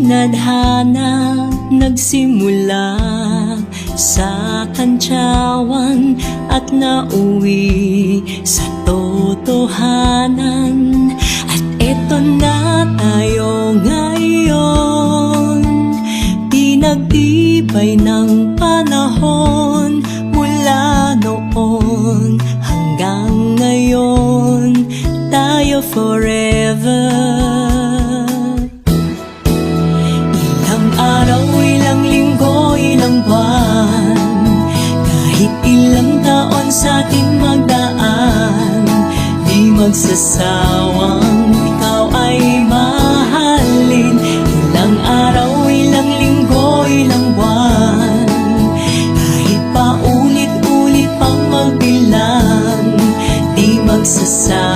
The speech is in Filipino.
Tinadhana nagsimula sa kantsawan at nauwi sa totohanan. At eto na tayo ngayon, pinagtibay ng panahon. Mula noon hanggang ngayon, tayo forever. Ilang araw, ilang linggo, ilang buwan, kahit ilang taon sa atin magdaan, di magsasawang ikaw ay mahalin. Ilang araw, ilang linggo, ilang buwan, kahit paulit-ulit pang magbilang, di magsasawang